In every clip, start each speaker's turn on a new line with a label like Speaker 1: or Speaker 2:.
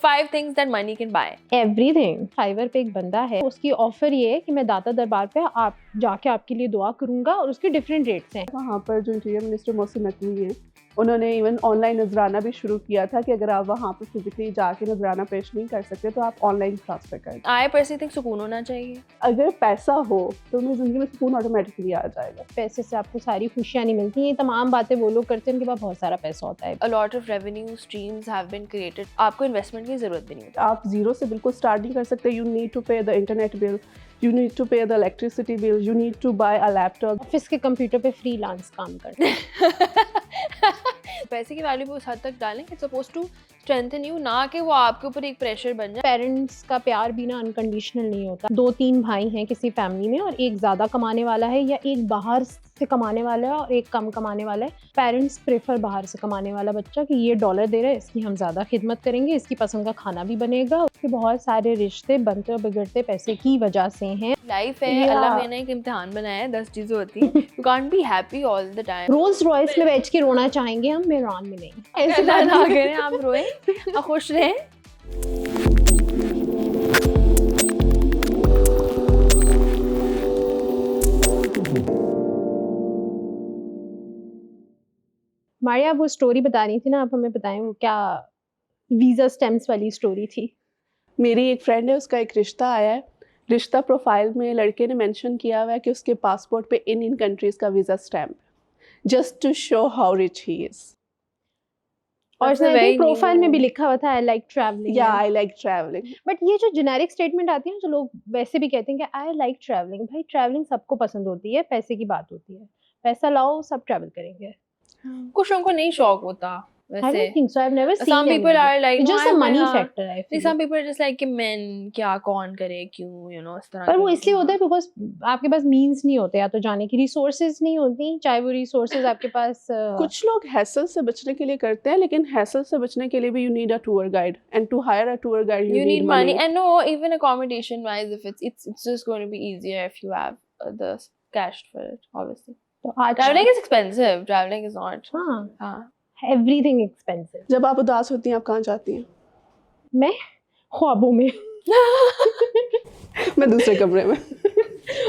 Speaker 1: 5 things that money can buy.
Speaker 2: Everything. Fiverr पे एक बंदा है, उसकी ऑफर ये है कि मैं दाता दरबार पे आप जाके आपके लिए दुआ करूंगा और उसके डिफरेंट रेट्स हैं।
Speaker 3: वहाँ पर जो इंटीरियर मिनिस्टर मोहसिन नकवी हैं, उन्होंने इवन ऑनलाइन नजराना भी शुरू किया था कि अगर आप वहाँ पर फिजिकली जाके नजराना पेश नहीं कर सकते तो आप ऑनलाइन ट्रांसफर कर दें।
Speaker 1: I personally think सुकून होना चाहिए।
Speaker 3: अगर पैसा हो तो उनकी जिंदगी में सुकून ऑटोमेटिकली आ जाएगा।
Speaker 2: पैसे से आपको सारी खुशियाँ नहीं मिलती, ये तमाम बातें वो लोग करते हैं उनके पास बहुत सारा पैसा होता है।
Speaker 1: A lot of revenue streams have been created. आपको इन्वेस्टमेंट की जरूरत भी नहीं होती।
Speaker 3: आप जीरो से बिल्कुल स्टार्ट नहीं कर सकते। You need to pay the internet bill, you need to pay the electricity bill, you need to buy a laptop.
Speaker 2: Office के कंप्यूटर पे फ्रीलांस काम करते हैं।
Speaker 1: पैसे की वैल्यू भी उस हद तक डालें it's suppose to strengthen you, ना कि वो आपके ऊपर एक प्रेशर बन जाए।
Speaker 2: पेरेंट्स का प्यार भी ना अनकंडीशनल नहीं होता। 2-3 भाई हैं किसी फैमिली में और एक ज़्यादा कमाने वाला है या एक बाहर से कमाने वाला है और एक कम कमाने वाला है। पेरेंट्स प्रेफर बाहर से कमाने वाला बच्चा कि ये डॉलर दे रहा है, इसकी हम ज़्यादा खिदमत करेंगे, इसकी पसंद का खाना भी बनेगा। उसके बहुत सारे रिश्ते बनते और बिगड़ते पैसे की वजह से हैं।
Speaker 1: लाइफ है, अल्लाह ने एक इम्तिहान बनाया है, 10 चीज़ें होती हैं। You can't be happy all the time.
Speaker 2: Rolls Royce में बैठ के रोना चाहेंगे हम, मेहरान में नहीं।
Speaker 1: ऐसे ना करें, आप रोएं और खुश रहें।
Speaker 2: मारिया, वो स्टोरी बता रही थी ना, आप हमें बताएं वो क्या वीज़ा स्टेम्स वाली स्टोरी थी।
Speaker 3: मेरी एक फ्रेंड है, उसका एक रिश्ता आया है। रिश्ता प्रोफाइल में लड़के ने मेंशन किया हुआ है कि उसके पासपोर्ट पे इन कंट्रीज का visa stamp, just to show how rich he is.
Speaker 2: और उसने प्रोफाइल में भी लिखा हुआ था आई लाइक ट्रैवलिंग।
Speaker 3: या आई लाइक ट्रैवलिंग।
Speaker 2: बट ये जो जेनेरिक स्टेटमेंट आती है ना, जो लोग वैसे भी कहते हैं कि आई लाइक ट्रैवलिंग, भाई ट्रैवलिंग सबको पसंद होती है, पैसे की बात होती है। पैसा लाओ सब ट्रैवल करेंगे।
Speaker 1: कुछ लोगों को नहीं शौक होता
Speaker 2: I
Speaker 1: वैसे।
Speaker 2: don't think so. I've never seen
Speaker 1: Some people
Speaker 2: anybody.
Speaker 1: are like,
Speaker 2: It's just
Speaker 1: "No,
Speaker 2: a
Speaker 1: I'm
Speaker 2: money
Speaker 1: हाँ."
Speaker 2: factor, I feel.
Speaker 1: Some people are just like कि men क्या कौन करे क्यों, you know, इस तरह
Speaker 2: पर
Speaker 1: के
Speaker 2: वो इसलिए
Speaker 1: लोग
Speaker 2: होता है बिकॉज आपके पास मीन्स नहीं होते, या तो जाने की रिसोर्सेज नहीं होती, चाहे वो रिसोर्सेज आपके पास
Speaker 3: कुछ लोग हैसल से बचने के लिए करते हैं, लेकिन हैसल से बचने के लिए भी you need a tour guide, and to hire a tour guide
Speaker 1: you need money. And no, even accommodation wise, if it's just going to be easier if you have the cash for it, obviously.
Speaker 2: तो आज
Speaker 1: Traveling is expensive. Traveling is not.
Speaker 2: हाँ, everything expensive.
Speaker 3: जब आप उदास होती हैं आप कहाँ जाती हैं?
Speaker 2: मैं ख्वाबों में।
Speaker 3: मैं दूसरे कमरे में।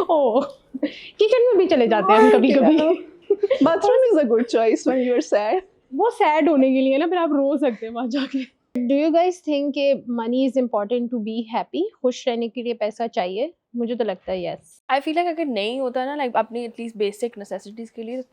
Speaker 2: ओह, किचन में भी चले जाते हैं हम कभी कभी।
Speaker 3: Bathroom is a good choice when you are sad.
Speaker 2: वो सैड होने के लिए ना, फिर आप रो सकते हैं वहाँ जाके। डू यू गाइज थिंक कि money is important to be happy? खुश रहने के लिए पैसा चाहिए? मुझे तो लगता है यस।
Speaker 1: I feel like अगर नहीं होता ना, like अपनी at least basic necessities के लिए,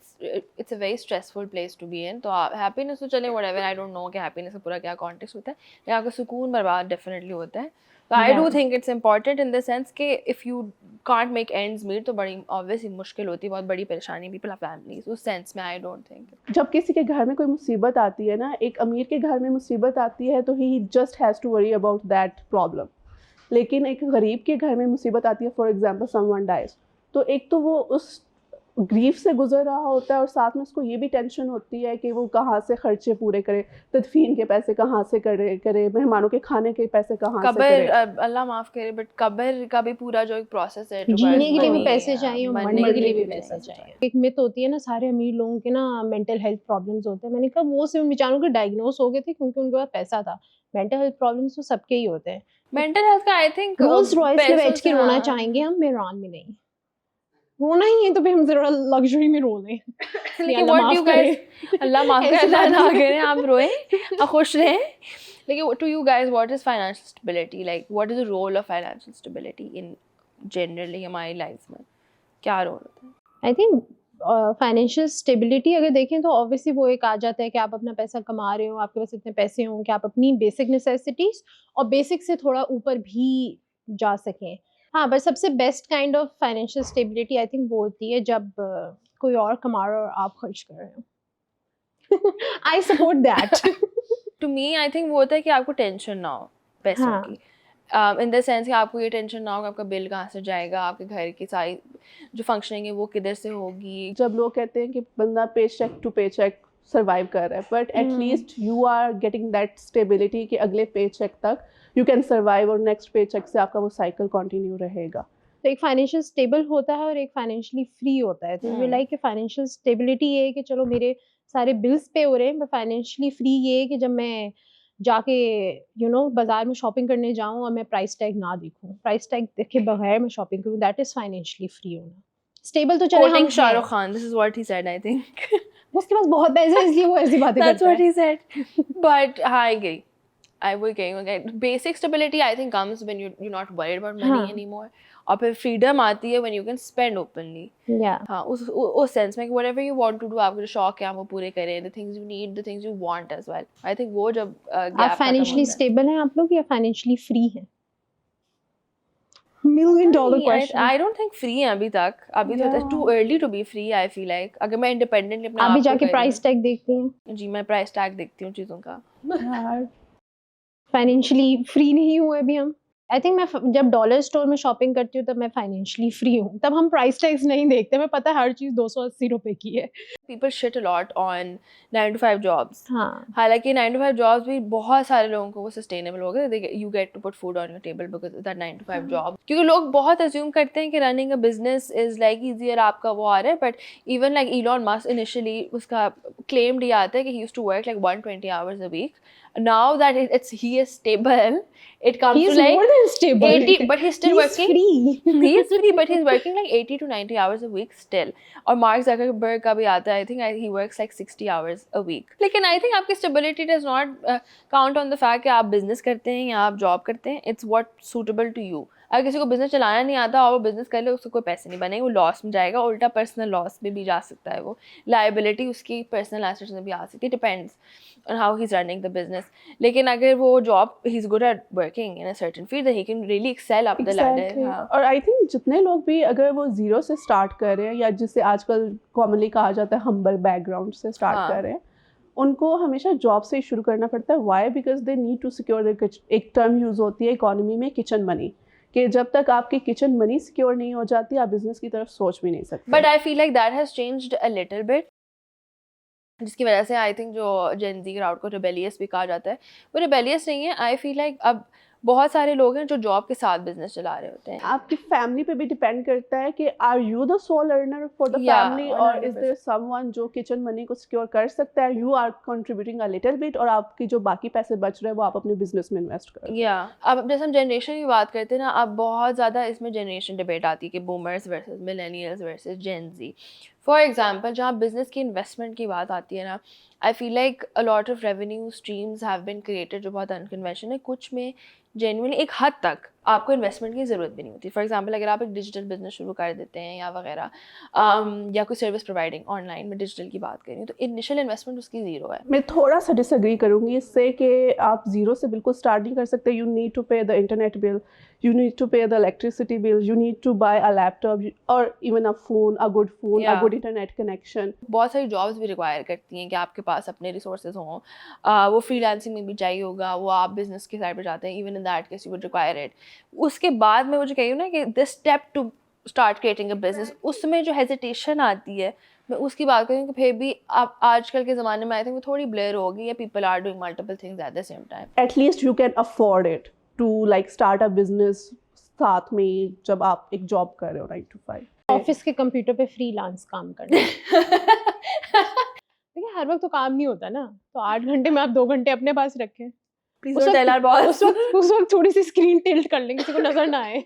Speaker 1: it's a very stressful place to be in. तो happiness तो चले whatever, I don't know कि happiness का पूरा क्या context होता है, लेकिन आपका सुकून बर्बाद definitely होता है। तो I do think it's important in the sense कि if you can't make ends meet तो बड़ी obviously मुश्किल होती है, बहुत बड़ी परेशानी। People have families, उस sense में I don't think।
Speaker 3: जब किसी के घर में कोई मुसीबत आती है ना, एक अमीर के घर में मुसीबत आती है तो he just has to worry about that problem. लेकिन एक गरीब के घर में मुसीबत आती है, फॉर एग्जांपल समवन डाइज, तो एक तो वो उस ग्रीफ से गुजर रहा होता है और साथ में उसको ये भी टेंशन होती है कि वो कहाँ से खर्चे पूरे करे, तदफीन के पैसे कहाँ से करे, मेहमानों के खाने के पैसे कहाँ से करे।
Speaker 1: अल्लाह माफ़ करे, बट कब्र का भी पूरा जो एक प्रोसेस है,
Speaker 2: जीने के लिए भी पैसे चाहिए और मरने के लिए भी पैसे चाहिए। एक मिथ होती है ना, सारे अमीर लोगों के ना मेंटल हेल्थ प्रॉब्लम्स होते हैं। मैंने कहा वो सिर्फ बेचारों के डायग्नोस हो गए थे क्योंकि उनके पास पैसा था। मेंटल हेल्थ प्रॉब्लम्स तो सबके ही होते हैं।
Speaker 1: मेंटल हेल्थ का आई थिंक
Speaker 2: रोल्स रॉयस में बैठ के रोना चाहेंगे हम, मेहरान में नहीं। रोना ही है तो फिर हम जरा लग्जरी में रो लें।
Speaker 1: लेकिन व्हाट यू गाइस, अल्लाह माफ करे, अल्लाह ना करे, आप रोएं और खुश रहें। लेकिन to you guys what is financial stability, like what is the role of financial stability in generally हमारी लाइफ में? क्या रोल होता है?
Speaker 2: आई थिंक फाइनेंशियल स्टेबिलिटी अगर देखें तो ऑब्वियसली वो एक आ जाता है कि आप अपना पैसा कमा रहे हो, आपके पास इतने पैसे हों कि आप अपनी बेसिक नेसेसिटीज और बेसिक से थोड़ा ऊपर भी जा सकें। हाँ, बट सबसे best kind of financial stability I think वो होती है जब कोई और कमा रहा है और आप खर्च कर रहे हो। I support that.
Speaker 1: To me I think वो होता है कि आपको टेंशन ना हो पैसों की, इन द सेंस कि आपको ये टेंशन ना हो कि आपका बिल कहाँ से जाएगा, आपके घर की सारी जो फंक्शनिंग है वो किधर से होगी।
Speaker 3: जब लोग कहते हैं कि बंदा paycheck to paycheck survive कर रहा है, but at least you are getting that stability कि अगले पे चेक तक यू कैन सर्वाइव और नेक्स्ट पे चेक से आपका वो साइकिल कंटिन्यू रहेगा।
Speaker 2: तो एक फाइनेंशियल स्टेबल होता है और एक फाइनेंशियली फ्री होता है। तो मुझे लाइक फाइनेंशियल स्टेबिलिटी ये है कि चलो मेरे सारे बिल्स पे हो रहे हैं, बट फाइनेंशियली फ्री ये है कि जब मैं जाके बाजार में शॉपिंग करने जाऊं और मैं प्राइस टैग ना देखूं, प्राइस टैग देखे बगैर मैं शॉपिंग करूं, दैट इज फाइनेंशियली फ्री होना। स्टेबल तो चले हम
Speaker 1: Quoting Shah
Speaker 2: हैं,
Speaker 1: Rukh Khan, this is what he said, I think.
Speaker 2: उसके पास बहुत पैसे है इसलिए वो ऐसी बातें
Speaker 1: That's
Speaker 2: करता
Speaker 1: what
Speaker 2: है।
Speaker 1: he said. But हाँ, I agree. I would agree. Okay. Basic stability, I think, comes when you're not worried about money
Speaker 2: हाँ।
Speaker 1: anymore. और फिर freedom आती है when you can spend openly.
Speaker 2: Yeah.
Speaker 1: हाँ, उस sense में कि whatever you want to do, आपके जो शौक हैं वो पूरे करें, the things you need, the things you want as well. I think वो जब
Speaker 2: आप
Speaker 1: gap खत्म
Speaker 2: फाइनेंशियली
Speaker 1: होता है।
Speaker 2: स्टेबल हैं आप लोग या फाइनेंशियली फ्री हैं? $1 million question.
Speaker 1: I don't think free है अभी तक। अभी तो
Speaker 3: Yeah.
Speaker 1: too early to be free, I feel like. अगर मैं independently अपने
Speaker 2: आप
Speaker 1: आप
Speaker 2: भी
Speaker 1: को
Speaker 2: जाके
Speaker 1: कर रही
Speaker 2: प्राइस टैग देखती हैं?
Speaker 1: हूँ। जी, मैं price tag देखती हूँ चीज़ों का।
Speaker 3: यार
Speaker 2: फाइनेंशियली फ्री नहीं हुए अभी हम। आई थिंक मैं जब डॉलर स्टोर में शॉपिंग करती हूँ तब मैं फाइनेंशियली फ्री हूँ, तब हम प्राइस टैग्स नहीं देखते, हमें पता है हर चीज़ 280 रुपए की है।
Speaker 1: People shit a lot on 9 to 5 jobs.
Speaker 2: हाँ,
Speaker 1: हालांकि 9 to 5 जॉब्स भी बहुत सारे लोगों को वो सस्टेनेबल हो गए। You get to put food on your table because that 9 to 5 job. क्योंकि लोग बहुत अज्यूम करते हैं कि running a business is like easier, आपका वो आ रहा है। But even like Elon Musk initially उसका क्लेम दिया आता है कि he used to work like 120 hours a week. Now that he is stable, it comes
Speaker 2: he
Speaker 1: to
Speaker 2: is
Speaker 1: like
Speaker 2: more than stable.
Speaker 1: 80, but he's still
Speaker 2: He's
Speaker 1: working.
Speaker 2: free.
Speaker 1: He is free, but he's working like 80 to 90 hours a week still. और mark Zuckerberg का भी आता है, I think he works like 60 hours a week. लेकिन I think आपकी stability does not count on the fact कि आप business करते हैं या आप job करते हैं. It's what suitable to you. अगर किसी को बिजनेस चलाना नहीं आता और वो बिजनेस कर ले, उसको कोई पैसे नहीं बनेंगे, वो लॉस में जाएगा, उल्टा पर्सनल लॉस में भी जा सकता है, वो लाइबिलिटी उसकी पर्सनल एसेट्स में भी आ सकती है, depends on how he is running the business. लेकिन अगर वो job he is good at working in a certain field, then he can really excel up the ladder. हाँ,
Speaker 3: और आई थिंक जितने लोग भी अगर वो जीरो से स्टार्ट कर रहे हैं या जिसे आजकल कॉमनली कहा जाता है हम्बल बैकग्राउंड से स्टार्ट
Speaker 1: हाँ।
Speaker 3: कर रहे हैं, उनको हमेशा जॉब से ही शुरू करना पड़ता है। Why? Because they need to secure their, एक टर्म यूज़ होती है इकोनॉमी में, किचन मनी, कि जब तक आपकी किचन मनी सिक्योर नहीं हो जाती आप बिजनेस की तरफ सोच भी नहीं सकते।
Speaker 1: But I feel like that has changed a little bit, जिसकी वजह से आई थिंक जो जेन ज़ी क्राउड को रिबेलियस भी कहा जाता है, वो रिबेलियस नहीं है। आई फील लाइक अब बहुत सारे लोग हैं जो जॉब के साथ बिजनेस चला रहे होते हैं।
Speaker 3: आपकी फैमिली पे भी डिपेंड करता है कि are you the sole earner for the
Speaker 1: Yeah,
Speaker 3: family, और इज
Speaker 1: 100%.
Speaker 3: देयर समवन जो किचन मनी को सिक्योर कर सकता है, you are contributing a little bit, और आपकी जो बाकी पैसे बच रहे हैं वो आप अपने बिजनेस में इन्वेस्ट करो।
Speaker 1: या अब जैसे हम जनरेशन की बात करते हैं ना, अब बहुत ज़्यादा इसमें जनरेशन डिबेट आती है कि boomers versus millennials versus Gen Z. For example, जहाँ बिजनेस की इन्वेस्टमेंट की बात आती है ना, I feel like a lot of revenue streams have been created जो बहुत अनकन्वेंशनल है। कुछ में जेन्युइनली एक हद तक आपको इन्वेस्टमेंट की ज़रूरत भी नहीं होती। फॉर एग्जांपल, अगर आप एक डिजिटल बिजनेस शुरू कर देते हैं या वगैरह, या कोई सर्विस प्रोवाइडिंग ऑनलाइन में डिजिटल की बात करें, तो इनिशियल इन्वेस्टमेंट उसकी ज़ीरो है।
Speaker 3: मैं थोड़ा सा डिसएग्री करूंगी इससे कि आप जीरो से बिल्कुल स्टार्ट नहीं कर सकते। You need to pay the internet bill, you need to pay the electricity bill, you need to buy a laptop और even a phone, a good phone, a
Speaker 1: Yeah.
Speaker 3: Good internet connection.
Speaker 1: बहुत सारी jobs भी require करती हैं कि आपके पास अपने resources हों। वो फ्रीलांसिंग में भी चाहिए होगा, वो आप बिजनेस के साइड पे जाते हैं, even in that case you would require it. उसके बाद मैं मुझे कही हूँ ना कि this step to start creating a business, उसमें जो हेजिटेशन आती है, मैं उसकी बात करूँ कि फिर भी आप आजकल के ज़माने में आई थिंक वो थोड़ी ब्लेयर होगी, या people are doing multiple things at the same time.
Speaker 3: At least you can afford it to like start a business साथ में जब आप एक जॉब कर रहे हो 9 to 5।
Speaker 2: ऑफिस के कंप्यूटर पे फ्रीलांस काम करना। देखिए हर वक्त तो काम नहीं होता ना, तो 8 घंटे में आप 2 घंटे अपने पास रखें।
Speaker 1: प्लीज
Speaker 2: उस
Speaker 1: डोंट टेल आवर बॉस।
Speaker 2: उस वक्त थोड़ी सी स्क्रीन टिल्ट कर लें, किसी को नजर ना आए।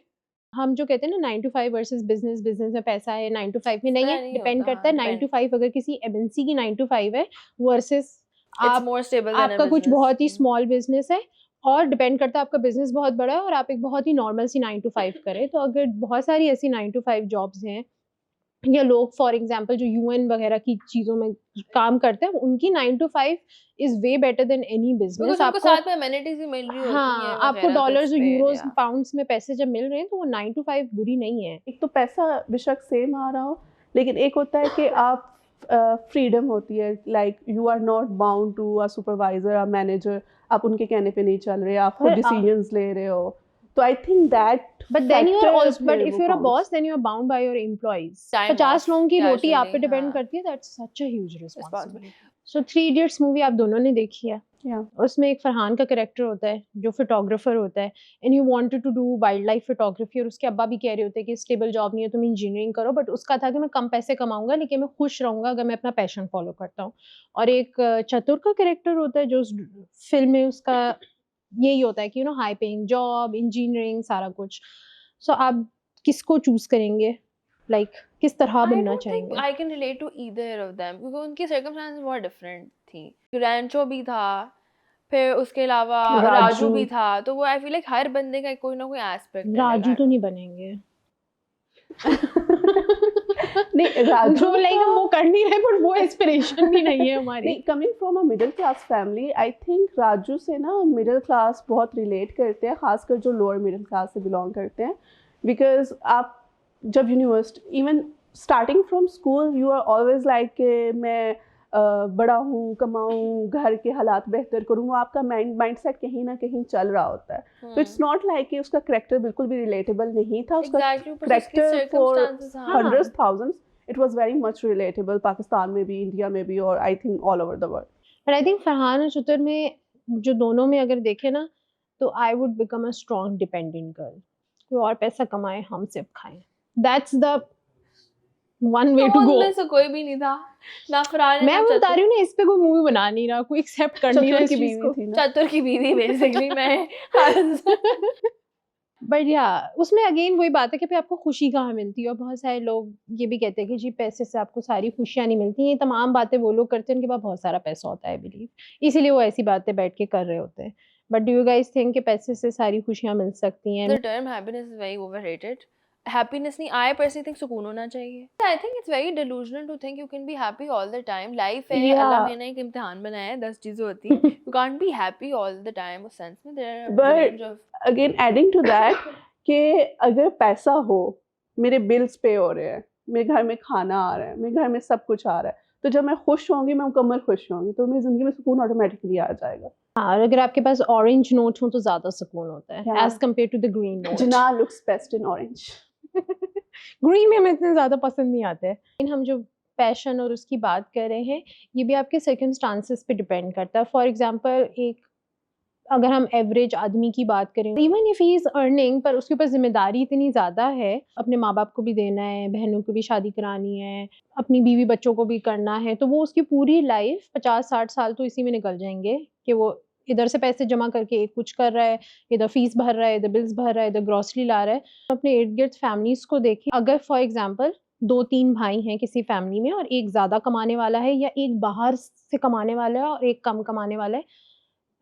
Speaker 2: हम जो कहते हैं ना 9 to 5 वर्सेस बिजनेस, बिजनेस में पैसा है 9 to 5 में नहीं है,
Speaker 1: नहीं
Speaker 2: डिपेंड
Speaker 1: होता,
Speaker 2: करता है।
Speaker 1: हाँ,
Speaker 2: 9 to 5 अगर किसी एमएनसी की 9 to 5 है वर्सेस
Speaker 1: इट्स
Speaker 2: आप
Speaker 1: मोर स्टेबल देन
Speaker 2: आपका कुछ बहुत ही स्मॉल बिजनेस है, और डिपेंड करता है आपका बिजनेस बहुत बड़ा है और आप एक बहुत ही नॉर्मल सी 9 to 5 करें। तो अगर बहुत सारी ऐसी 9 to 5 जॉब्स हैं, या लोग फॉर एग्जांपल जो यूएन वगैरह की चीजों में काम करते हैं, उनकी 9 to 5 is way better than any business.
Speaker 1: आपको साथ में अमेनिटीज भी मिल रही होती हैं,
Speaker 2: हाँ, आपको
Speaker 1: वगैरह, तो
Speaker 2: डॉलर्स,
Speaker 1: फिर,
Speaker 2: यूरोस,
Speaker 1: या।
Speaker 2: पाउंड्स में पैसे जब मिल रहे हैं तो वो 9 to 5 बुरी नहीं है।
Speaker 3: एक तो पैसा बेशक सेम आ रहा हो, लेकिन एक होता है कि आप फ्रीडम होती है, like you are not bound to a supervisor, a manager, आप उनके कहने पे नहीं चल रहे, आप खुद
Speaker 2: और
Speaker 3: डिसीजंस ले रहे हो। तो आई think that
Speaker 2: But then you are also, but if you're a boss, then you are bound by your employees.
Speaker 1: Time
Speaker 2: 50
Speaker 1: off,
Speaker 2: लोगों की रोटी आप पे
Speaker 1: casually,
Speaker 2: डिपेंड
Speaker 1: हाँ.
Speaker 2: करती है, that's such a huge responsibility. So 3 idiots movie आप दोनों ने देखी है।
Speaker 3: Yeah.
Speaker 2: उसमें एक फरहान का कैरेक्टर होता है जो फोटोग्राफर होता है and he wanted to do wild life photography, और उसके अब्बा भी कह रहे होते हैं कि स्टेबल जॉब नहीं है, तुम इंजीनियरिंग करो, बट उसका था कि मैं कम पैसे कमाऊंगा लेकिन मैं खुश रहूंगा अगर मैं अपना पैशन फॉलो करता हूँ। और एक चतुर का कैरेक्टर होता है जो उस फिल्म में उसका यही होता है कि हाई पेइंग जॉब, इंजीनियरिंग, सारा कुछ। सो आप किसको चूज करेंगे, किस तरह
Speaker 1: I
Speaker 2: बनना
Speaker 1: don't think
Speaker 2: चाहेंगे?
Speaker 1: I can relate to either of them क्योंकि उनकी circumstances बहुत different थी। रैंचो भी था, फिर उसके अलावा राजू
Speaker 3: राजू।
Speaker 1: भी था, तो वो I feel like हर बंदे का कोई ना कोई एस्पेक्ट है।
Speaker 2: राजू तो नहीं बनेंगे।
Speaker 3: नहीं, राजू
Speaker 2: जो हम वो कर नहीं रहे, बट वो इंस्पिरेशन भी नहीं है हमारी।
Speaker 3: नहीं, coming from a middle class family, I think Raju से ना मिडिल क्लास बहुत रिलेट करते हैं, खासकर जो लोअर मिडिल क्लास से बिलोंग करते हैं। बिकॉज आप जब university, even starting from school, you are always like कि मैं बड़ा हूँ, कमाऊँ, घर के हालात बेहतर करूँ, वो आपका माइंड सेट कहीं ना कहीं चल रहा होता है। तो इट्स नॉट लाइक कि उसका करेक्टर बिल्कुल भी रिलेटेबल नहीं था। उसका
Speaker 1: Exactly, ऊपर से उसकी
Speaker 3: करेक्टर फॉर
Speaker 1: circumstances, हाँ।
Speaker 3: Hundreds thousands, it was very much relatable, Pakistan में भी, इंडिया में भी, और I think all over the world.
Speaker 2: But I think Farhan और चतुर में, जो दोनों में अगर देखे ना, तो I would become a strong dependent girl. कोई और पैसा कमाए, हम सिर्फ खाएं, दैट्स द वन वे
Speaker 1: तो
Speaker 2: टू गो।
Speaker 1: उनमें से कोई भी नहीं था, ना फरहान है
Speaker 2: मैं
Speaker 1: ना
Speaker 2: बता
Speaker 1: चतुर।
Speaker 2: रही हूँ ना, इस पे कोई मूवी बना नहीं रहा, कोई एक्सेप्ट कर नहीं रहा
Speaker 3: चतुर
Speaker 2: इस
Speaker 3: की
Speaker 2: चीज
Speaker 3: बीवी
Speaker 2: को।
Speaker 3: थी ना।
Speaker 1: चतुर की बीवी बेसिकली मैं
Speaker 2: बट या उसमें अगेन वही बात है कि फिर आपको खुशी कहाँ मिलती है, और बहुत सारे लोग ये भी कहते हैं कि जी पैसे से आपको सारी खुशियाँ नहीं मिलती। ये तमाम बातें वो लोग करते हैं उनके पास बहुत सारा पैसा होता है, बिलीव, इसीलिए वो ऐसी बातें बैठ के कर रहे होते हैं। But do you guys think कि पैसे से सारी खुशियाँ मिल सकती हैं?
Speaker 1: The term happiness is very overrated. Happiness नहीं, I personally think सुकून होना चाहिए। I think it's very delusional to think you can be happy all the time. Life है,
Speaker 2: Yeah.
Speaker 1: अल्लाह ने एक इम्तिहान बनाया है, 10 चीजें होती हैं। You can't be happy all the time उस sense में। There are a
Speaker 3: But
Speaker 1: range of
Speaker 3: again adding to that कि अगर पैसा हो, मेरे बिल्स पे हो रहे हैं, मेरे घर में खाना आ रहा है, मेरे घर में सब कुछ आ रहा है, तो जब मैं खुश होंगी, मैं मुकम्मल खुश होंगी, तो मेरी जिंदगी में सुकून ऑटोमेटिकली आ जाएगा।
Speaker 2: हाँ, और अगर आपके पास ऑरेंज नोट हो तो ज्यादा सुकून होता है
Speaker 3: Yeah.
Speaker 2: As compare to the green note.
Speaker 3: Jinnah looks best in orange.
Speaker 2: Green में हमें इतने ज्यादा पसंद नहीं आते हैं। लेकिन हम जो पैशन और उसकी बात कर रहे हैं, ये भी आपके सर्कमस्टांसेस पे डिपेंड करता है। फॉर एग्जांपल, एक अगर हम एवरेज आदमी की बात करें, even if he is earning, पर उसके ऊपर जिम्मेदारी इतनी ज़्यादा है, अपने माँ बाप को भी देना है, बहनों को भी शादी करानी है, अपनी बीवी बच्चों को भी करना है, तो वो उसकी पूरी लाइफ 50-60 साल तो इसी में निकल जाएंगे कि वो इधर से पैसे जमा करके एक कुछ कर रहा है, इधर फीस भर रहा है, इधर बिल्स भर रहा है, इधर ग्रॉसरी ला रहा है। अपने इर्द गिर्द फैमिलीज को देखें, अगर फॉर एग्जाम्पल 2-3 भाई हैं किसी फैमिली में, और एक ज़्यादा कमाने वाला है या एक बाहर से कमाने वाला है और एक कम कमाने वाला है,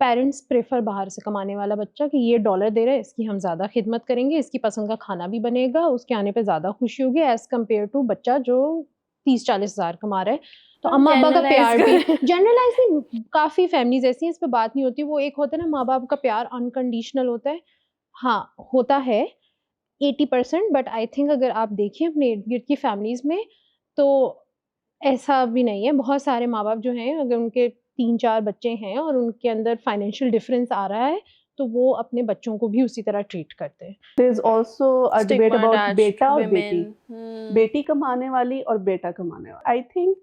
Speaker 2: पेरेंट्स प्रेफर बाहर से कमाने वाला बच्चा कि ये डॉलर दे रहा है, इसकी हम ज़्यादा खिदमत करेंगे, इसकी पसंद का खाना भी बनेगा, उसके आने पे ज़्यादा खुशी होगी एज़ कम्पेयर टू बच्चा जो 30-40 हज़ार कमा रहा है। तो अम्मा अब्बा का प्यार भी जनरलाइज नहीं, काफ़ी फैमिलीज ऐसी हैं, इस पे बात नहीं होती। वो एक होता है ना, माँ बाप का प्यार अनकंडीशनल होता है, हाँ होता है 80%, बट आई थिंक अगर आप देखें अपने इर्द गिर्द की फैमिलीज में, तो ऐसा भी नहीं है। बहुत सारे माँ बाप जो हैं, अगर उनके 3-4 बच्चे हैं और उनके अंदर फाइनेंशियल डिफरेंस आ रहा है, तो वो अपने बच्चों को भी उसी तरह ट्रीट करते हैं।
Speaker 3: There is also a debate
Speaker 1: stigma
Speaker 3: about
Speaker 1: attached
Speaker 3: बेटा
Speaker 1: to
Speaker 3: और
Speaker 1: women.
Speaker 3: बेटी, बेटी कमाने वाली और बेटा कमाने वाला। आई थिंक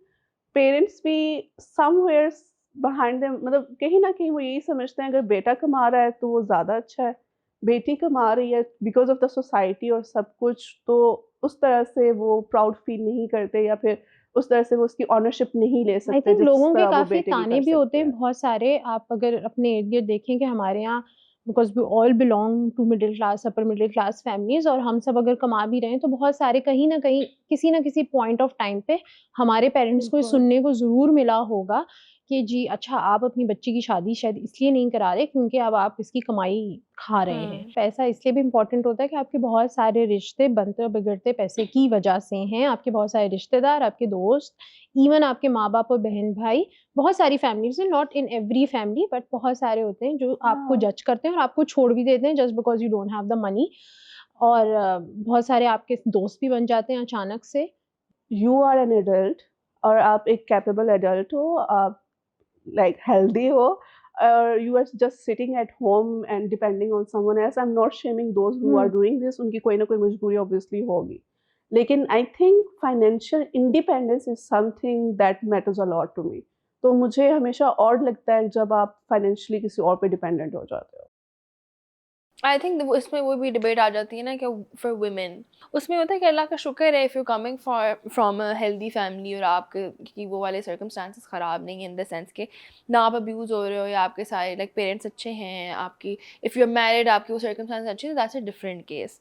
Speaker 3: पेरेंट्स भी समवेयर बिहाइंड देम, मतलब कहीं ना कहीं वो यही समझते हैं अगर बेटा कमा रहा है तो वो ज़्यादा अच्छा है, बेटी कमा रही है बिकॉज ऑफ द सोसाइटी और सब कुछ, तो उस तरह से वो प्राउड फील नहीं करते, या फिर उस तरह से वो उसकी ऑनरशिप नहीं ले
Speaker 2: आई
Speaker 3: सकते
Speaker 2: थिंक
Speaker 3: जिस
Speaker 2: लोगों के
Speaker 3: तरह वो
Speaker 2: काफ़ी
Speaker 3: बेटे की
Speaker 2: ताने
Speaker 3: कर
Speaker 2: भी होते
Speaker 3: सकते
Speaker 2: हैं
Speaker 3: हैं।
Speaker 2: बहुत सारे। आप अगर अपने इर्द गिर्द देखें कि हमारे यहाँ, because we all belong to middle class, upper middle class families, और हम सब अगर कमा भी रहे हैं, तो बहुत सारे कहीं ना कहीं किसी ना किसी पॉइंट ऑफ टाइम पे हमारे पेरेंट्स को ये
Speaker 1: बिल्कुल।
Speaker 2: सुनने को ज़रूर मिला होगा कि जी अच्छा, आप अपनी बच्ची की शादी शायद इसलिए नहीं करा रहे क्योंकि अब आप इसकी कमाई खा रहे हैं। पैसा इसलिए भी इम्पोर्टेंट होता है कि आपके बहुत सारे रिश्ते बनते और बिगड़ते पैसे की वजह से हैं। आपके बहुत सारे रिश्तेदार, आपके दोस्त, इवन आपके माँ बाप और बहन भाई, बहुत सारी फैमिलीज हैं, not in every family, but बहुत सारे होते हैं जो आपको
Speaker 3: हाँ।
Speaker 2: जज करते हैं और आपको छोड़ भी देते हैं just because you don't have the money. और बहुत सारे आपके दोस्त भी बन जाते हैं अचानक से।
Speaker 3: यू आर एन एडल्ट और आप एक कैपेबल एडल्ट हो, आप like healthy ho, or you are just sitting at home and depending on someone else. I'm not shaming those who are doing this, उनकी कोई ना कोई मजबूरी obviously होगी, लेकिन I think financial independence is something that matters a lot to me. तो मुझे हमेशा ऑड लगता है जब आप फाइनेंशियली किसी और पे डिपेंडेंट हो जाते हो।
Speaker 1: आई थिंक इसमें वो भी डिबेट आ जाती है ना कि फॉर वुमेन उसमें होता है कि अल्लाह का शुक्र है if you coming from a healthy family और आपके की वो वाले सर्कमस्टांसेस ख़राब नहीं है इन द सेंस के ना आप अब्यूज़ हो रहे हो या आपके सारे लाइक पेरेंट्स अच्छे हैं आपकी इफ़ यू आर मैरिड आपकी वो सर्कमस्टांसेस अच्छे हैं that's a different case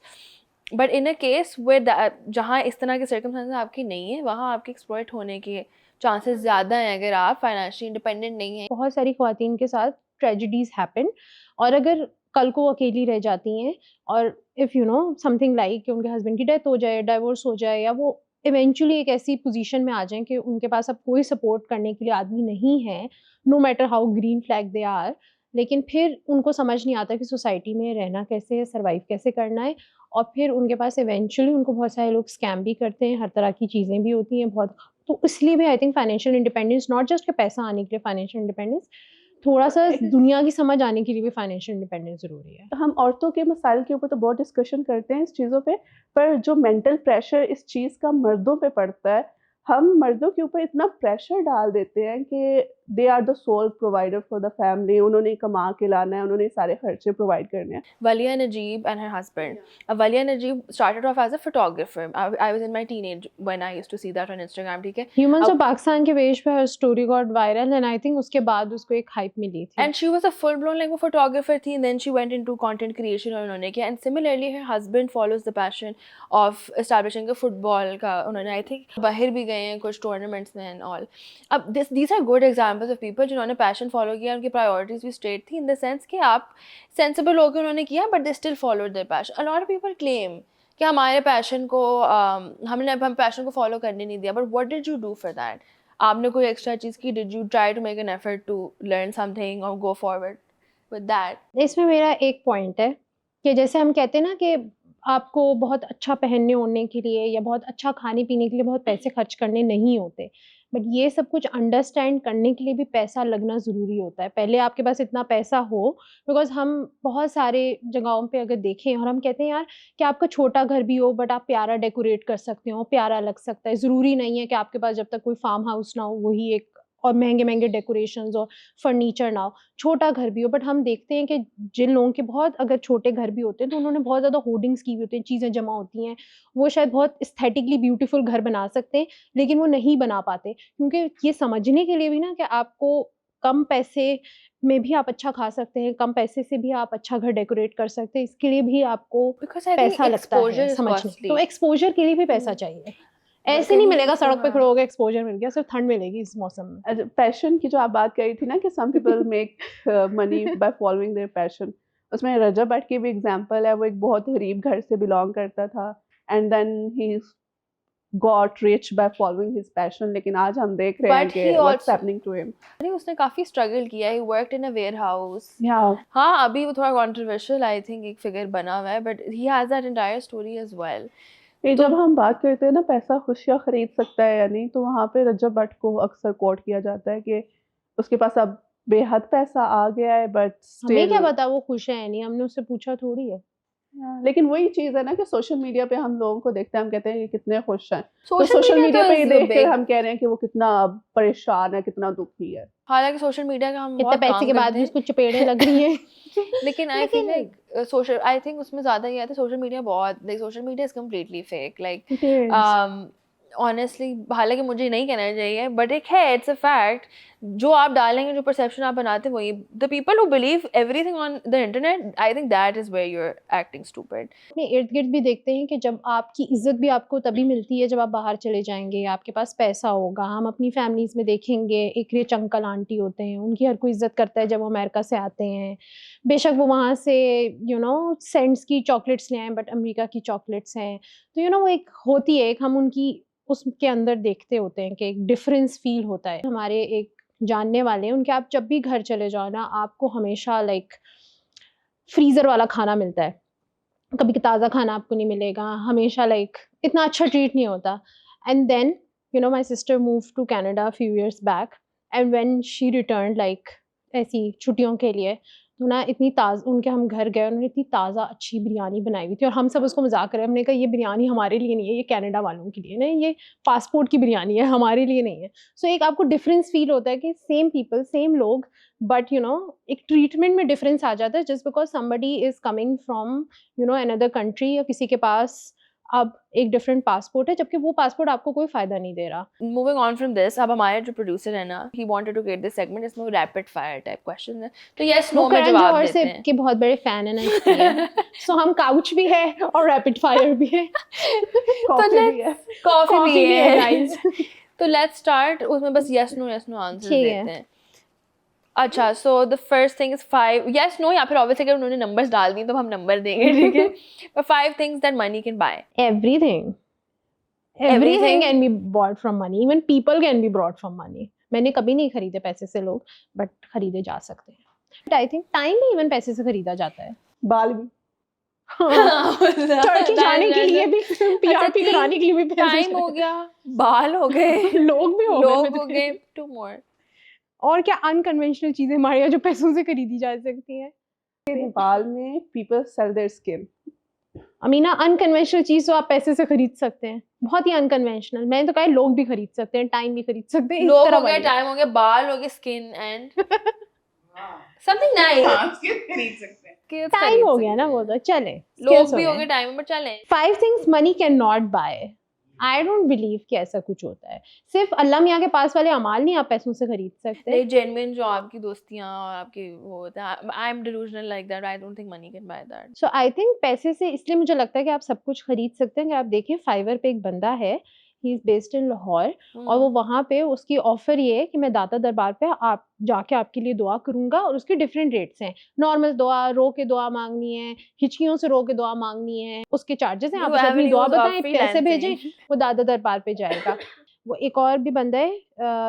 Speaker 1: but in a case where जहाँ इस तरह के सर्कमस्टांसेस आपकी नहीं है वहाँ आपके एक्सप्लॉइट होने के चांसेस ज़्यादा हैं अगर आप फाइनेंशियली इंडिपेंडेंट नहीं हैं।
Speaker 2: बहुत सारी ख़वातीन के साथ ट्रेजेडीज़ हैपन और अगर कल को वो अकेली रह जाती हैं और if you know something like कि उनके हस्बैंड की डेथ हो जाए, डाइवोर्स हो जाए या वो इवेंचुअली एक ऐसी पोज़ीशन में आ जाएँ कि उनके पास अब कोई सपोर्ट करने के लिए आदमी नहीं है, no matter how green flag they are, लेकिन फिर उनको समझ नहीं आता कि सोसाइटी में रहना कैसे है, सर्वाइव कैसे करना है और फिर उनके पास इवेंचुअली उनको बहुत सारे लोग स्कैम भी करते हैं, हर तरह की चीज़ें भी होती हैं बहुत। तो इसलिए भी I think financial independence not just कि पैसा आने के लिए फाइनेंशियल इंडिपेंडेंस, थोड़ा-सा दुनिया की समझ आने के लिए भी फाइनेंशियल इंडिपेंडेंस ज़रूरी है।
Speaker 3: हम औरतों के मसाइल के ऊपर तो बहुत डिस्कशन करते हैं इस चीज़ों पे, पर जो मेंटल प्रेशर इस चीज़ का मर्दों पे पड़ता है, हम मर्दों के ऊपर इतना प्रेशर डाल देते हैं कि they are the sole provider for the family, उन्होंने कमा के लाना है, उन्होंने सारे खर्चे प्रोवाइड करने हैं।
Speaker 1: Walia Najib and her husband. Walia Najib started off as a photographer. I was in my teenage when I used to see that on Instagram. ठीक है.
Speaker 2: ह्यूमन्स ऑफ पाकिस्तान के पेज पे हर story got viral and I think उसके बाद उसको एक hype मिली थी।
Speaker 1: And she was a full blown like वो photographer थी and then she went into content creation और उन्होंने किया and similarly her husband follows the passion of establishing a football का उन्होंने I think बाहर भी गए हैं कुछ tournaments में and all. अब these are good examples of people जिन्होंने passion follow किया उनकी priorities भी straight थी in the sense कि आप sensible होकर उन्होंने किया but they still followed their passion. A lot of people claim कि हमारे पैशन को हम पैशन को फॉलो करने नहीं दिया but what did you do for that? आपने कोई एक्स्ट्रा चीज़ की? Did you try to make an effort to learn something और गो फॉरवर्ड विद दैट?
Speaker 2: इसमें मेरा एक पॉइंट है कि जैसे हम कहते हैं ना कि आपको बहुत अच्छा पहनने ओढ़ने के लिए या बहुत अच्छा खाने पीने के लिए बहुत पैसे खर्च करने नहीं होते, बट ये सब कुछ अंडरस्टैंड करने के लिए भी पैसा लगना ज़रूरी होता है। पहले आपके पास इतना पैसा हो, बिकॉज़ हम बहुत सारे जगहों पे अगर देखें और हम कहते हैं यार कि आपका छोटा घर भी हो बट आप प्यारा डेकोरेट कर सकते हो, प्यारा लग सकता है। ज़रूरी नहीं है कि आपके पास जब तक कोई फार्म हाउस ना हो वही एक और महँगे-महँगे डेकोरेशंस और फर्नीचर ना हो। छोटा घर भी हो बट हम देखते हैं कि जिन लोगों के बहुत अगर छोटे घर भी होते हैं तो उन्होंने बहुत ज़्यादा होर्डिंग्स की हुई होती हैं, चीज़ें जमा होती हैं। वो शायद बहुत एस्थेटिकली ब्यूटीफुल घर बना सकते हैं, लेकिन वो नहीं बना पाते। क्योंकि ये समझने के लिए भी ना कि आपको कम पैसे में भी आप अच्छा खा सकते हैं, कम पैसे से भी आप अच्छा घर डेकोरेट कर सकते हैं, इसके लिए भी आपको
Speaker 1: बिकॉज़ आई थिंक
Speaker 2: पैसा लगता
Speaker 1: एक्सपोज़र
Speaker 2: है
Speaker 1: इज़
Speaker 2: समझने।
Speaker 1: कॉस्टली।
Speaker 2: तो एक्सपोज़र के लिए भी पैसा चाहिए। ऐसे नहीं मिलेगा सड़क पे खड़े होके एक्सपोज़र मिल गया, सिर्फ़ ठंड मिलेगी इस मौसम में।
Speaker 3: पैशन की जो आप बात करी थी ना कि some people make money by following their passion, उसमें रजब भट्ट की भी एग्जांपल है। वो एक बहुत गरीब घर से बिलोंग करता था and then he got rich by following his passion, लेकिन आज हम देख रहे हैं
Speaker 1: बट
Speaker 3: कि
Speaker 1: he
Speaker 3: what's
Speaker 1: also
Speaker 3: happening to him.
Speaker 1: अरे उसने काफ़ी स्ट्रगल किया। He worked in a warehouse.
Speaker 3: या
Speaker 1: हाँ, अभी वो थोड़ा कंट्रोवर्शियल आई थिंक एक फिगर बना हुआ है but he has that entire story as well.
Speaker 3: ये
Speaker 1: तो
Speaker 3: जब हम बात करते हैं ना पैसा खुशियाँ खरीद सकता है या नहीं, तो वहाँ पे रजब भट्ट को अक्सर कोट किया जाता है कि उसके पास अब बेहद पैसा आ गया है बट
Speaker 2: हमें क्या
Speaker 3: स्टिल।
Speaker 2: पता वो खुश है या नहीं, हमने उससे पूछा थोड़ी है।
Speaker 3: लेकिन वही चीज़ है ना कि सोशल मीडिया पे हम लोगों को देखते हैं, हम कहते हैं ये कितने खुश हैं। तो
Speaker 1: सोशल
Speaker 3: सोशल
Speaker 1: मीडिया
Speaker 3: मीडिया
Speaker 1: तो
Speaker 3: पे ये
Speaker 1: इज़
Speaker 3: देख कर
Speaker 1: बिग।
Speaker 3: हम कह रहे हैं कि वो कितना परेशान है, कितना दुखी है।
Speaker 1: हालाँकि सोशल मीडिया का हम
Speaker 2: इतने
Speaker 1: बहुत
Speaker 2: पैसे
Speaker 1: काम
Speaker 2: के बाद
Speaker 1: करते
Speaker 2: भी
Speaker 1: हैं।
Speaker 2: उसको चपेड़ें लग रही हैं।
Speaker 1: लेकिन आई फील
Speaker 2: लेकिन
Speaker 1: लाइक सोशल आई थिंक उसमें ज़्यादा ये आता है सोशल मीडिया बहुत like social media is completely fake like
Speaker 3: it is.
Speaker 1: Honestly हालांकि मुझे नहीं कहना चाहिए बट एक है इट्स अ फैक्ट जो आप डालेंगे जो परसेप्शन आप बनाते हैं वही the people who believe everything on the internet I think that is where you are acting stupid.
Speaker 2: अपने इर्द-गिर्द भी देखते हैं कि जब आपकी इज़्ज़त भी आपको तभी मिलती है जब आप बाहर चले जाएँगे, आपके पास पैसा होगा। हम अपनी फैमिलीज़ में देखेंगे एक रिच अंकल आंटी होते हैं, उनकी हर कोई इज़्ज़त करता है जब वो अमेरिका से आते हैं। बेशक वो वहाँ से सेंट्स की चॉकलेट्स ले आएँ बट अमेरिका की चॉकलेट्स हैं। तो वो एक होती है, एक हम उनकी उसके अंदर देखते होते हैं कि एक डिफ़रेंस फ़ील होता है। हमारे एक जानने वाले हैं, उनके आप जब भी घर चले जाओ ना, आपको हमेशा लाइक फ्रीज़र वाला खाना मिलता है। कभी ताज़ा खाना आपको नहीं मिलेगा, हमेशा लाइक इतना अच्छा ट्रीट नहीं होता। And then my sister moved to Canada few years back and when she returned like ऐसी छुट्टियों के लिए, तो ना इतनी उनके हम घर गए, उन्होंने इतनी ताज़ा अच्छी बिरयानी बनाई हुई थी और हम सब उसको मजाक कर रहे हैं। हमने कहा ये बिरयानी हमारे लिए नहीं है, ये कनाडा वालों के लिए नहीं, ये पासपोर्ट की बिरयानी है, हमारे लिए नहीं है। सो एक आपको डिफरेंस फील होता है कि सेम पीपल सेम लोग, बट यू नो एक ट्रीटमेंट में डिफरेंस आ जाता है just because somebody is coming from another country, या किसी के पास अब एक डिफरेंट पासपोर्ट है, जबकि वो पासपोर्ट आपको कोई फायदा नहीं दे रहा।
Speaker 1: मूविंग ऑन फ्रॉम दिस, अब हमारे जो प्रोड्यूसर है ना, he wanted to create this segment, इसमें रैपिड फायर टाइप क्वेश्चन है, तो यस नो
Speaker 2: वो
Speaker 1: में
Speaker 2: करण
Speaker 1: जवाब
Speaker 2: जौहर
Speaker 1: देते
Speaker 2: से
Speaker 1: हैं।
Speaker 2: के बहुत बड़े फैन है ना इसलिए। सो हम काउच भी है और रैपिड फायर भी है।
Speaker 3: कॉफी भी है।
Speaker 1: कॉफी
Speaker 2: Coffee
Speaker 1: भी
Speaker 2: भी है,
Speaker 1: है
Speaker 2: guys.
Speaker 1: तो लेट्स स्टार्ट, उसमें बस यस नो आंसर
Speaker 2: ठीक है।
Speaker 1: देते हैं। अच्छा, so the first thing is 5 yes no, या फिर ऑब्वियसली अगर उन्होंने नंबर्स डाल दी तो हम नंबर देंगे, ठीक है। पर 5 things that money can buy.
Speaker 2: Everything. Everything can be bought from money. Even people can be bought from money. मैंने कभी नहीं खरीदे पैसे से लोग, बट खरीदे जा सकते हैं। बट आई थिंक टाइम भी इवन पैसे से खरीदा जाता है।
Speaker 3: बाल भी।
Speaker 2: टर्की जाने के लिए भी, पीआरपी
Speaker 1: तीन
Speaker 2: कराने के लिए भी पैसे
Speaker 1: टाइम हो गया, बाल हो गए,
Speaker 2: लोग भी हो
Speaker 1: लोग हो गए, 2 more।
Speaker 2: और क्या अनकन्वेंशनल चीजें हमारे यहाँ जो पैसों से खरीदी जा सकती हैं।
Speaker 3: नेपाल में people sell their skin।
Speaker 2: Amina, unconventional चीज तो आप पैसे से खरीद सकते हैं, बहुत ही अनकन्वेंशनल। मैंने तो कहा है लोग भी खरीद सकते हैं, टाइम भी खरीद सकते हैं, इस
Speaker 1: लोग
Speaker 2: तरह
Speaker 1: हो गए,
Speaker 2: वाली।
Speaker 1: टाइम हो गया, बाल हो गए, स्किन एंड समथिंग नाइस।
Speaker 3: खरीद सकते हैं।
Speaker 2: टाइम हो गया ना, वो तो चले।
Speaker 1: लोग भी हो गए, टाइम, बट चलें।
Speaker 2: 5 things money cannot buy. I don't believe कि ऐसा कुछ होता है। सिर्फ अल्लाह मियाँ के पास वाले अमाल नहीं आप पैसों से खरीद सकते।
Speaker 1: नहीं, जेन्युइन जो आपकी दोस्तियां और आपके वो होता है, I am delusional like that, I don't think money can by that.
Speaker 2: So I think पैसे से इसलिए मुझे लगता है कि आप सब कुछ खरीद सकते हैं। कि आप देखिए फाइवर पे एक बंदा है, he is based in Lahore, और वो वहाँ पे उसकी ऑफर ये है कि मैं दाता दरबार पे आप जाके आपके लिए दुआ करूंगा, और उसके डिफरेंट रेट्स हैं। नॉर्मल दुआ, रो के दुआ मांगनी है, हिचकियों से रो के दुआ मांगनी है, उसके चार्जेस हैं। आप उसे अपनी दुआ बताएं, पैसे भेजें, वो दादा दरबार पे जाएगा। वो एक और भी बंदा है,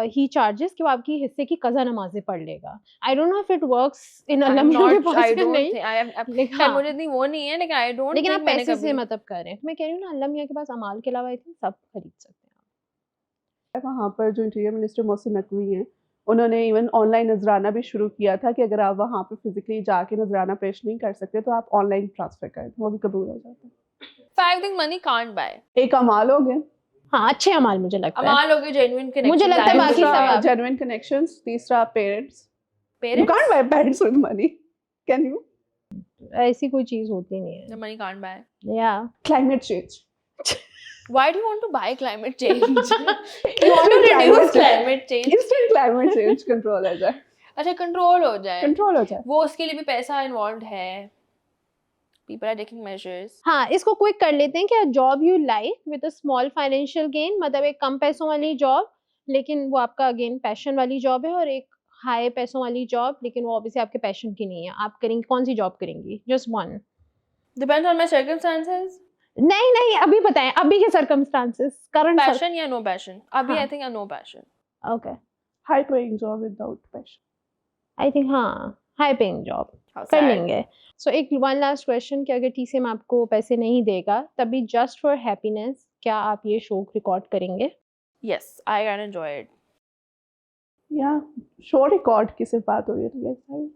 Speaker 2: ही चार्जेस कि वो आपकी हिस्से की कज़ा नमाजें पढ़ लेगा। I don't know if it works in Allah के पास या नहीं, लेकिन हाँ,
Speaker 1: मुझे इतनी वो नहीं है, लेकिन आई डोंट
Speaker 2: लेकिन
Speaker 1: थिंक
Speaker 2: आप
Speaker 1: मैंने
Speaker 2: पैसे से
Speaker 1: कभी
Speaker 2: मतलब कर रहे हैं। मैं कह रही हूँ ना, अल्लाह मियाँ के पास अमाल के अलावा आई थिंक सब खरीद सकते हैं।
Speaker 3: वहाँ पर जो इंटीरियर मिनिस्टर मोहसिन नकवी हैं, उन्होंने इवन ऑनलाइन नजराना भी शुरू किया था कि अगर आप वहाँ पे फिजिकली जाके नजराना पेश नहीं कर सकते तो आप ऑनलाइन ट्रांसफर करें, वो भी कबूल हो जाता है।
Speaker 1: 5 थिंग्स मनी कांट बाय।
Speaker 3: एक अमाल हो गए,
Speaker 2: हाँ, अच्छे अमाल मुझे लगता है।
Speaker 1: अमाल हो गए, जेन्युइन कनेक्शन,
Speaker 2: मुझे लगता है बाकी सब
Speaker 3: जेन्युइन कनेक्शंस, तीसरा parents. You
Speaker 1: parents,
Speaker 3: can't buy parents with money, can you?
Speaker 2: ऐसी कोई चीज होती नहीं है।
Speaker 1: Money can't buy.
Speaker 2: या
Speaker 3: climate change.
Speaker 1: Why do you want to buy climate change? You want to reduce climate change?
Speaker 3: Instant climate change control हो जाए,
Speaker 1: अच्छा, कंट्रोल हो जाए,
Speaker 3: कंट्रोल हो जाए।
Speaker 1: वो उसके लिए भी पैसा इन्वॉल्व है। People are taking measures.
Speaker 2: हाँ, इसको क्विक कर लेते हैं कि job you like with a small financial gain, मतलब एक कम पैसों वाली जॉब लेकिन वो आपका अगेन पैशन वाली जॉब है, और एक हाई पैसों वाली जॉब लेकिन वो ऑब्वियसली आपके पैशन की नहीं है। आप करेंगे कौन सी जॉब करेंगी? Just one.
Speaker 1: Depends on my circumstances.
Speaker 2: नहीं नहीं, अभी बताएं, अभी के सर्कमस्टांसेस, करंट
Speaker 1: Passion या no passion? अभी
Speaker 2: हाँ.
Speaker 1: I think no passion.
Speaker 2: Okay,
Speaker 3: high paying job without passion.
Speaker 2: I think हाँ, हाई पेइंग जॉब
Speaker 1: How
Speaker 2: कर
Speaker 1: sad.
Speaker 2: लेंगे। सो एक वन लास्ट क्वेश्चन कि अगर टीसीएम आपको पैसे नहीं देगा तभी जस्ट फॉर हैप्पीनेस क्या आप ये शो रिकॉर्ड करेंगे?
Speaker 1: Yes, I can enjoy it.
Speaker 3: या शो रिकॉर्ड की सिर्फ बात हो रही है तो yes,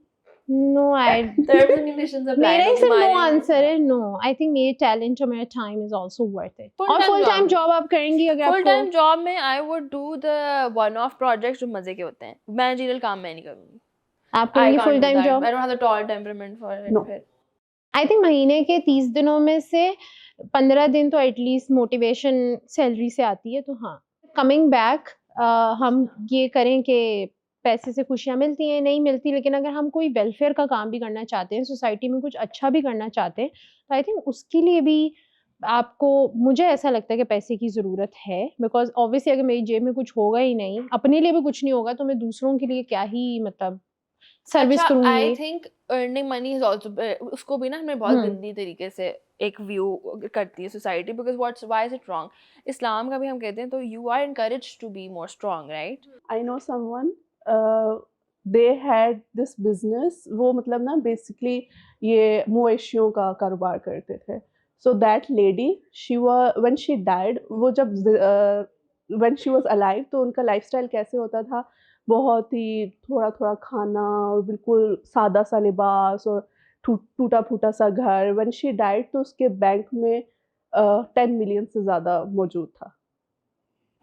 Speaker 2: no, I
Speaker 1: Terms and conditions apply.
Speaker 2: मेरा ही सिर्फ नो
Speaker 1: हमारे-
Speaker 2: आंसर है। नो, आई थिंक मेरे टैलेंट और मेरा time is also worth it.
Speaker 1: Full
Speaker 2: और
Speaker 1: time
Speaker 2: full time
Speaker 1: job.
Speaker 2: Job आप करेंगी अगर
Speaker 1: Full time
Speaker 2: आपको?
Speaker 1: job में I would do the one-off projects जो मजे के होते हैं। मैनेजरियल काम मैं नहीं करूँगी।
Speaker 2: आप
Speaker 1: I
Speaker 2: करेंगी
Speaker 1: can't
Speaker 2: full
Speaker 1: do
Speaker 2: time
Speaker 1: that.
Speaker 2: Job?
Speaker 1: I don't have the tall temperament for it.
Speaker 3: No.
Speaker 1: फिर।
Speaker 2: आई थिंक महीने के 30 दिनों में से 15 दिन तो एटलीस्ट मोटिवेशन सैलरी से आती है। तो हाँ, कमिंग बैक हम ये करें कि पैसे से खुशियाँ मिलती हैं, नहीं मिलती, लेकिन अगर हम कोई वेलफेयर का काम भी करना चाहते हैं, सोसाइटी में कुछ अच्छा भी करना चाहते हैं, तो आई थिंक उसके लिए भी आपको, मुझे ऐसा लगता है कि पैसे की ज़रूरत है। बिकॉज ऑब्वियसली अगर मेरी जेब में कुछ होगा ही नहीं, अपने लिए भी कुछ नहीं होगा, तो मैं दूसरों के लिए क्या ही मतलब सर्विस
Speaker 1: अच्छा,
Speaker 2: करूँगी।
Speaker 1: I think earning money is also, उसको भी ना हमें बहुत गंदी तरीके से एक व्यू करती है society, because what's why is it wrong? Islam का भी हम कहते हैं, तो you are encouraged to be more strong, right?
Speaker 3: I know someone, they had this business, वो मतलब ना बेसिकली ये मवेशियों का कारोबार करते थे। So that lady, she was when she died, वो जब व्हेन शी वाज अलाइव तो उनका लाइफस्टाइल कैसे होता था, बहुत ही थोड़ा-थोड़ा खाना और बिल्कुल सादा सा लिबास और टूटा-फूटा सा घर। व्हेन शी डाइड तो उसके बैंक में 10 मिलियन से ज़्यादा मौजूद था।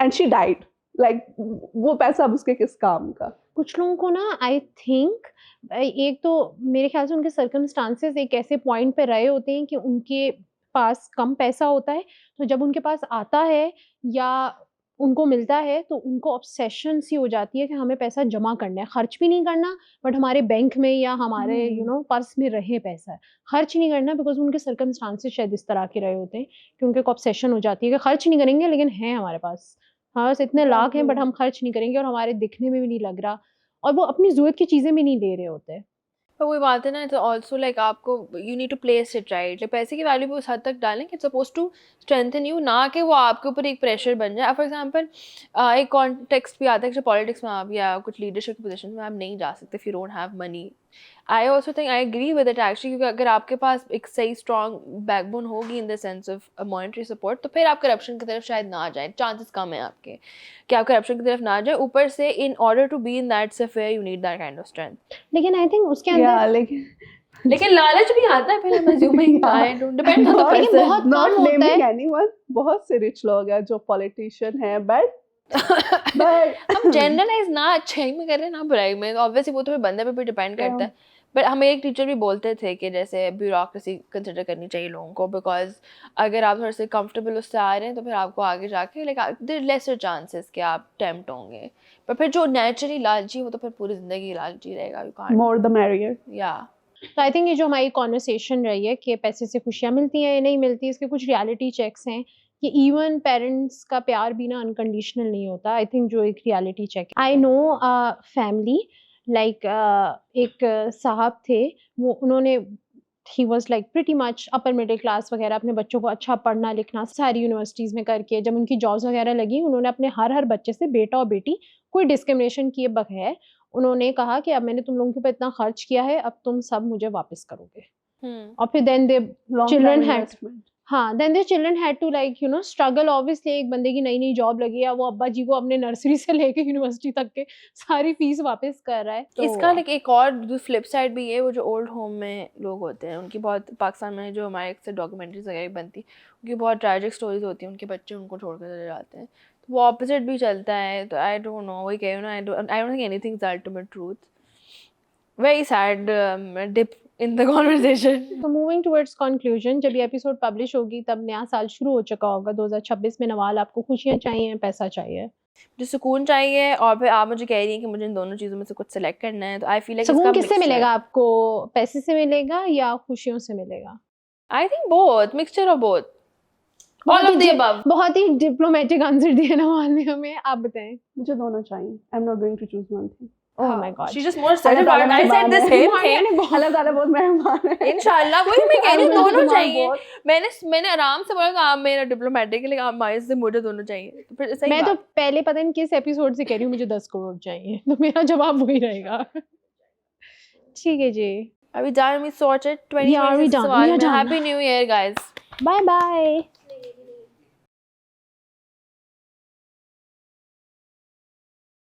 Speaker 3: एंड शी डाइड लाइक वो पैसा अब उसके किस काम का?
Speaker 2: कुछ लोगों को ना आई थिंक एक तो मेरे ख्याल से उनके सर्कमस्टांसेस एक ऐसे पॉइंट पे रहे होते हैं कि उनके पास कम पैसा होता है, तो जब उनके पास आता है या उनको मिलता है तो उनको ऑब्सेशन सी हो जाती है कि हमें पैसा जमा करना है, खर्च भी नहीं करना बट हमारे बैंक में या हमारे पर्स में रहे पैसा, खर्च नहीं करना बिकॉज़ उनके सर्कमस्टांसेस शायद इस तरह के रहे होते हैं कि उनको एक ऑब्सेशन हो जाती है कि खर्च नहीं करेंगे लेकिन है हमारे पास। हाँ, बस इतने लाख हैं बट हम खर्च नहीं करेंगे और हमारे दिखने में भी नहीं लग रहा और वो अपनी ज़रूरत की चीज़ें भी नहीं ले रहे होते।
Speaker 1: पर वही बात है ना, इट्स ऑल्सो लाइक आपको you need to place it right, पैसे की वैल्यू भी उस हद तक डालें कि it's suppose to strengthen you, ना कि वो आपके ऊपर एक प्रेशर बन जाए। फॉर एग्जांपल एक कॉन्टेक्स्ट भी आता है कि पॉलिटिक्स में आप या कुछ लीडरशिप की पोजीशन में आप नहीं जा सकते if you don't have money. I also think I agree with it actually, क्योंकि अगर आपके पास एक सही स्ट्रॉन्ग बैकबोन होगी in the sense of monetary support तो फिर आप करप्शन की तरफ शायद ना जाए, चांसेस कम है आपके कि आप करप्शन की तरफ ना जाए। ऊपर से in order to be in that sphere you need that kind of strength.
Speaker 2: लेकिन आई थिंक उसके
Speaker 3: या
Speaker 2: अंदर
Speaker 1: लेकिन लालच भी आता है, फिर assuming I don't depend on the
Speaker 2: लेकिन
Speaker 1: पर्सन।
Speaker 2: बहुत
Speaker 3: नॉट
Speaker 2: कम होता
Speaker 3: नेमिंग
Speaker 2: है।
Speaker 3: एनीवन, बहुत से रिच लोग हैं जो पॉलिटिशियन हैं बट
Speaker 1: हम जनरलाइज ना अच्छाई में कर रहे हैं ना बुराई में, ऑब्वियसली वो तो फिर बंदे पे भी डिपेंड करता है। बट हमें एक टीचर भी बोलते थे कि जैसे ब्यूरोक्रेसी कंसिडर करनी चाहिए लोगों को, बिकॉज अगर आप थोड़े से कंफर्टेबल उससे आ रहे हैं तो फिर आपको आगे जाके लाइक देयर लेसर चांसेस कि आप टेम्प्ट होंगे। पर फिर जो नेचुरली लालची वो तो फिर पूरी जिंदगी लालची रहेगा, you can't.
Speaker 3: More the merrier.
Speaker 1: या
Speaker 2: तो आई थिंक ये जो हमारी कॉन्वर्सेशन रही है कि पैसे से खुशियाँ मिलती हैं या नहीं मिलती, इसके कुछ रियलिटी चेक्स हैं कि इवन पेरेंट्स का प्यार भी ना अनकंडीशनल नहीं होता। आई थिंक जो एक reality check I know family like एक साहब थे, वो उन्होंने ही was like pretty much upper middle class वगैरह, अपने बच्चों को अच्छा पढ़ना लिखना सारी यूनिवर्सिटीज़ में करके जब उनकी जॉब्स वगैरह लगी उन्होंने अपने हर बच्चे से बेटा और बेटी कोई डिस्क्रिमिनेशन किए बगैर उन्होंने कहा कि अब मैंने तुम लोगों के ऊपर इतना खर्च किया है, अब तुम सब मुझे वापस करोगे। और फिर then they children had then their children had to like struggle. Obviously एक बंदे की नई जॉब लगी है, वो अब्बा जी को अपने नर्सरी से लेके यूनिवर्सिटी तक के सारी फीस वापस कर रहा है। तो
Speaker 1: इसका लाइक एक और जो फ्लिप साइड भी है, वो जो ओल्ड होम में लोग होते हैं उनकी बहुत, पाकिस्तान में जो हमारे से डॉक्यूमेंट्रीज वगैरह बनती उनकी बहुत ट्रैजिक स्टोरीज होती हैं, उनके बच्चे उनको छोड़ कर चले जाते हैं, तो वो ऑपोजिट भी चलता है। तो आई डोंट नो, वही कह रही हूँ ना, I don't think anything is ultimate truth. Very sad dip in the conversation.
Speaker 2: तो मूविंग टुवर्ड्स कंक्लूजन, जब ये एपिसोड पब्लिश होगी तब नया साल शुरू हो चुका होगा 2026 में। नवाल, आपको खुशियाँ चाहिए, पैसा चाहिए?
Speaker 1: मुझे सुकून चाहिए, और फिर आप मुझे कह रही हैं कि मुझे इन दोनों चीज़ों में से कुछ सेलेक्ट करना है, तो आई फील लाइक
Speaker 2: सुकून किससे मिलेगा आपको? पैसे से मिलेगा या खुशियों से मिलेगा?
Speaker 1: I think both, mixture of both, all of the above.
Speaker 2: बहुत ही डिप्लोमेटिक आंसर दिया नवाल ने हमें। आप बताएं।
Speaker 3: मुझे दोनों चाहिए। I am not going to choose one thing.
Speaker 2: Oh my God.
Speaker 1: She's just more certified. I said the same thing.
Speaker 3: अल्लाह ताला बहुत मेहरबान है।
Speaker 1: इंशाल्लाह, वही मैं कह रही हूँ, दोनों चाहिए। मैंने आराम से बोला कि आप मेरा डिप्लोमेटिक है, लेकिन आप माइस से मुझे दोनों चाहिए। तो फिर सही
Speaker 2: मैं तो
Speaker 1: बात।
Speaker 2: पहले पता नहीं किस एपिसोड से कह रही हूँ मुझे 10 करोड़ चाहिए, तो मेरा जवाब वही रहेगा। ठीक है जी।
Speaker 1: Are we done? We sorted 2026
Speaker 2: Yeah, are we done?
Speaker 1: सवाल
Speaker 2: We are
Speaker 1: में।
Speaker 2: done.
Speaker 1: Happy New Year, guys.
Speaker 2: Bye bye.